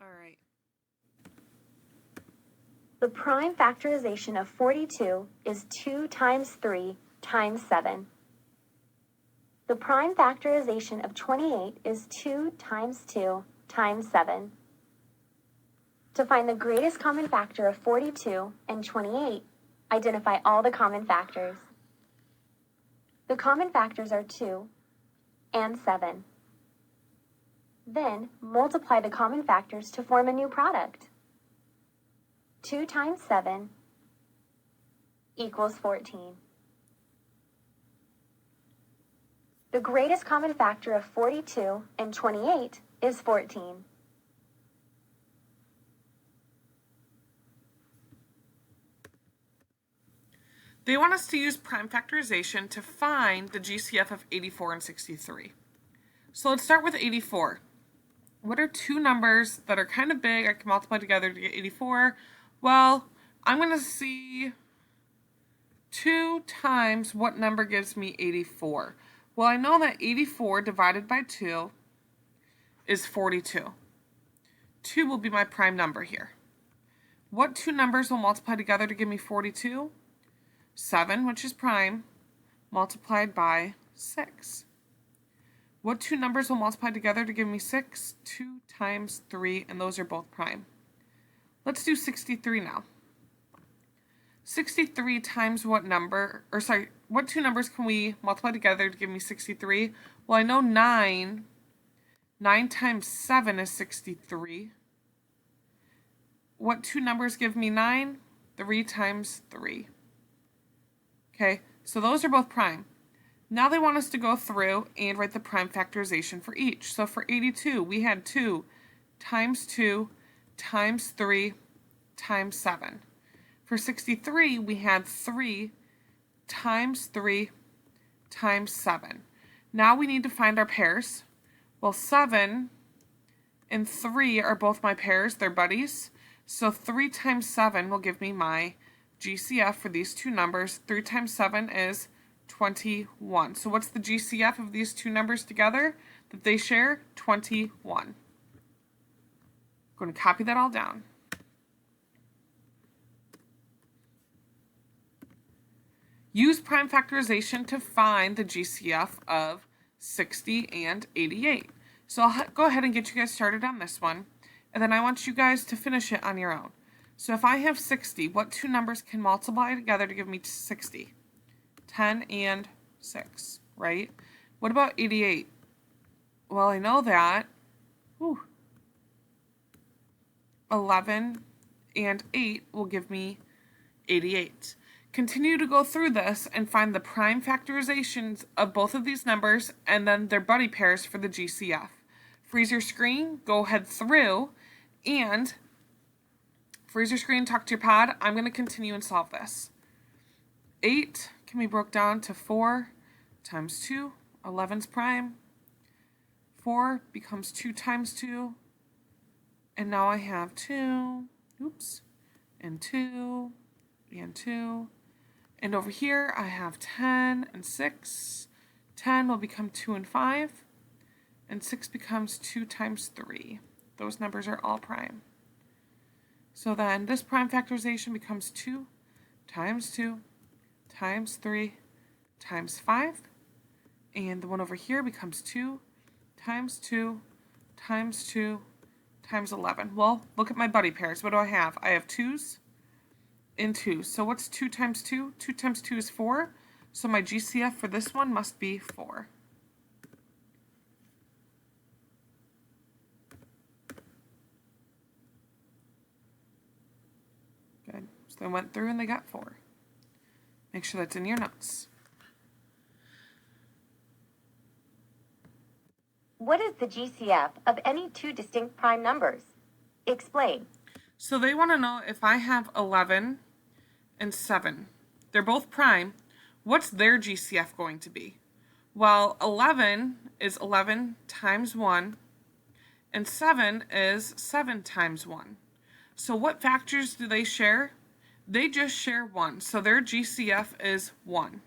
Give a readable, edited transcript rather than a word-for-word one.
All right. The prime factorization of 42 is 2 times 3 times 7. The prime factorization of 28 is 2 times 2 times 7. To find the greatest common factor of 42 and 28, identify all the common factors. The common factors are 2 and 7. Then, multiply the common factors to form a new product. 2 times 7 equals 14. The greatest common factor of 42 and 28 is 14. They want us to use prime factorization to find the GCF of 84 and 63. So let's start with 84. What are two numbers that are kind of big I can multiply together to get 84? Well, I'm going to see 2 times what number gives me 84. Well, I know that 84 divided by 2 is 42. 2 will be my prime number here. What two numbers will multiply together to give me 42? 7, which is prime, multiplied by 6. What two numbers will multiply together to give me 6? 2 times 3, and those are both prime. Let's do 63 now. 63 times what number, what two numbers can we multiply together to give me 63? Well, I know 9. 9 times 7 is 63. What two numbers give me 9? 3 times 3. Okay, so those are both prime. Now they want us to go through and write the prime factorization for each. So for 82, we had 2 times 2 times 3 times 7. For 63, we had 3 times 3 times 7. Now we need to find our pairs. Well, 7 and 3 are both my pairs. They're buddies. So 3 times 7 will give me my GCF for these two numbers. 3 times 7 is 21. So what's the GCF of these two numbers together that they share? 21. I'm going to copy that all down. Use prime factorization to find the GCF of 60 and 88. So I'll go ahead and get you guys started on this one, and then I want you guys to finish it on your own. So if I have 60, what two numbers can multiply together to give me 60? 10 and 6, right? What about 88? Well, I know that. 11 and 8 will give me 88. Continue to go through this and find the prime factorizations of both of these numbers and then their buddy pairs for the GCF. Freeze your screen, go ahead through, and freeze your screen, talk to your pod. I'm going to continue and solve this. 8 can be broke down to 4 times 2. 11's prime. 4 becomes 2 times 2. And now I have 2, and 2, and 2. And over here I have 10 and 6. 10 will become 2 and 5. And 6 becomes 2 times 3. Those numbers are all prime. So then this prime factorization becomes 2 times 2 times 3 times 5. And the one over here becomes 2 times 2 times 2 times 11. Well, look at my buddy pairs. What do I have? I have 2's and 2's. So what's 2 times 2? 2 times 2 is 4. So my GCF for this one must be 4. Good. So they went through and they got 4. Make sure that's in your notes. What is the GCF of any two distinct prime numbers? Explain. So they want to know if I have 11 and 7. They're both prime. What's their GCF going to be? Well, 11 is 11 times 1, and 7 is 7 times 1. So what factors do they share? They just share 1. So their GCF is 1.